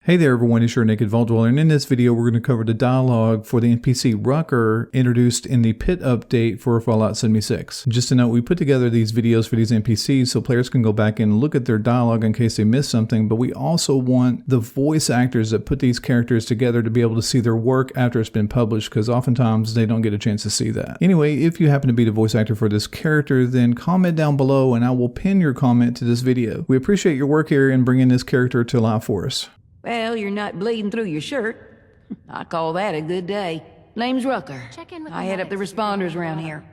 Hey there everyone, it's your NakedVaultDweller, and in this video we're going to cover the dialogue for the NPC Rucker introduced in the Pitt update for Fallout 76. Just to note, we put together these videos for these NPCs so players can go back and look at their dialogue in case they missed something, but we also want the voice actors that put these characters together to be able to see their work after it's been published, because oftentimes they don't get a chance to see that. Anyway, if you happen to be the voice actor for this character, then comment down below and I will pin your comment to this video. We appreciate your work here in bringing this character to life for us. Well, you're not bleeding through your shirt. I call that a good day. Name's Rucker. Check in with I head up the responders around here.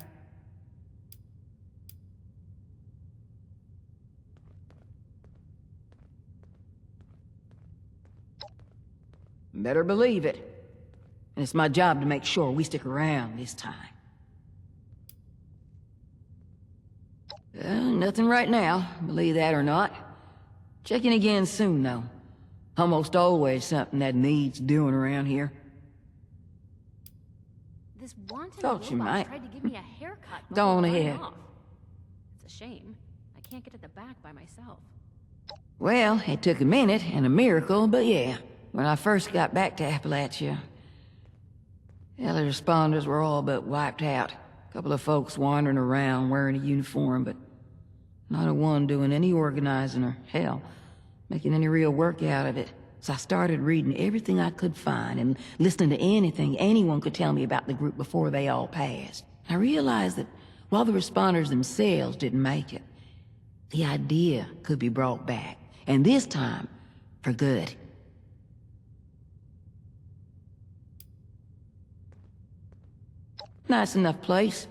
Better believe it. And it's my job to make sure we stick around this time. Nothing right now, believe that or not. Checking again soon, though. Almost always something that needs doing around here. This wanton Thought you robot might. tried to give me a haircut. Go on before ahead. running off. It's a shame. I can't get to the back by myself. Well, it took a minute and a miracle, but yeah. When I first got back to Appalachia, the responders were all but wiped out. A couple of folks wandering around wearing a uniform, but not a one doing any organizing or, hell, making any real work out of it. So I started reading everything I could find and listening to anything anyone could tell me about the group before they all passed. I realized that while the responders themselves didn't make it, the idea could be brought back, and this time, for good. Nice enough place.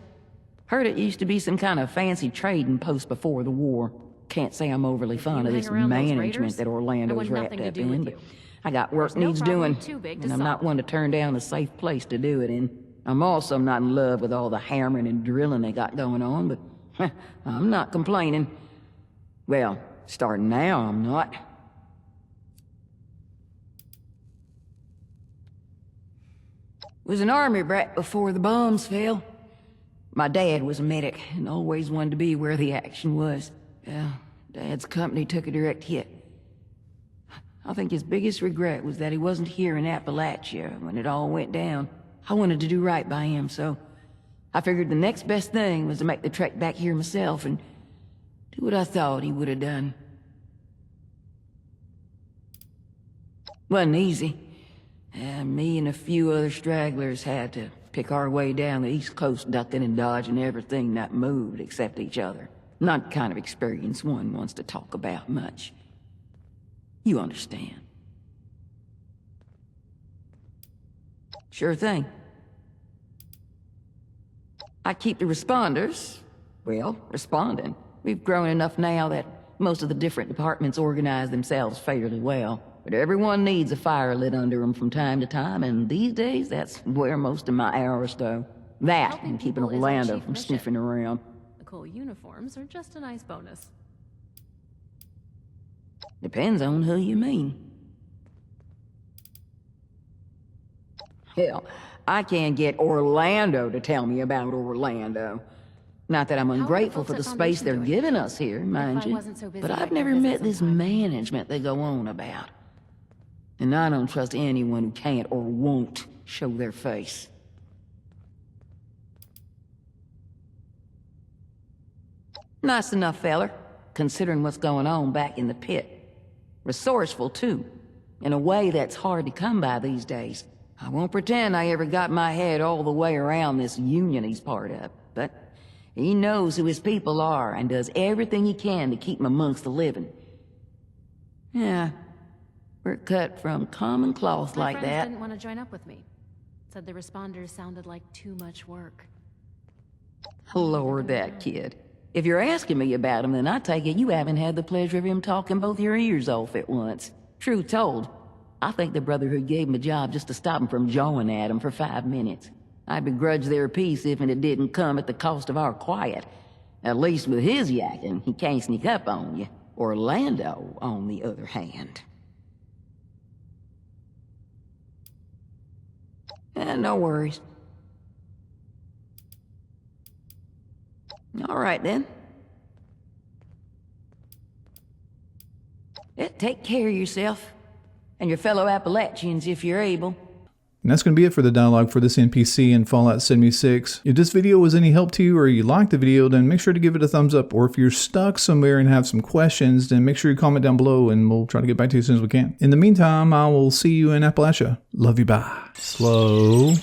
Heard it used to be some kind of fancy trading post before the war. Can't say I'm overly fond of this management that Orlando's wrapped up in, but I got work needs doing, and I'm not one to turn down a safe place to do it in. I'm also not in love with all the hammering and drilling they got going on, but I'm not complaining. Well, starting now, I'm not. Was an army brat before the bombs fell. My dad was a medic and always wanted to be where the action was. Yeah, Dad's company took a direct hit. I think his biggest regret was that he wasn't here in Appalachia when it all went down. I wanted to do right by him, so I figured the next best thing was to make the trek back here myself and do what I thought he would have done. Wasn't easy. Me and a few other stragglers had to pick our way down the East Coast, ducking and dodging everything that moved except each other. Not the kind of experience one wants to talk about much. You understand. Sure thing. I keep the responders, well, responding. We've grown enough now that most of the different departments organize themselves fairly well. But everyone needs a fire lit under them from time to time, and these days, that's where most of my hours go. That, and keeping Orlando from sniffing around. The cool uniforms are just a nice bonus. Depends on who you mean. Hell, I can't get Orlando to tell me about Orlando. Not that I'm ungrateful for the space they're giving us here, mind you, but I've never met this management they go on about. And I don't trust anyone who can't or won't show their face. Nice enough feller, considering what's going on back in the pit. Resourceful, too, in a way that's hard to come by these days. I won't pretend I ever got my head all the way around this union he's part of, but he knows who his people are and does everything he can to keep them amongst the living. Yeah, we're cut from common cloth like that. My friends didn't want to join up with me. Said the responders sounded like too much work. Lord, that kid. If you're asking me about him, then I take it you haven't had the pleasure of him talking both your ears off at once. Truth told, I think the Brotherhood gave him a job just to stop him from jawing at him for 5 minutes. I begrudge their peace if it didn't come at the cost of our quiet. At least with his yakking, he can't sneak up on you. Orlando, on the other hand. No worries. All right, then. Take care of yourself. and your fellow Appalachians if you're able. And that's going to be it for the dialogue for this NPC in Fallout 76. If this video was any help to you or you liked the video, then make sure to give it a thumbs up. Or if you're stuck somewhere and have some questions, then make sure you comment down below and we'll try to get back to you as soon as we can. In the meantime, I will see you in Appalachia. Love you, bye. Slow.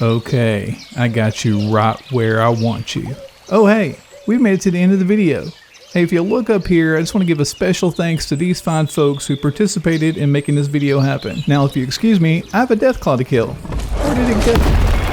Okay, I got you right where I want you. Oh hey, we've made it to the end of the video. Hey, if you look up here, I just want to give a special thanks to these fine folks who participated in making this video happen. Now, if you excuse me, I have a death claw to kill. Where did it go?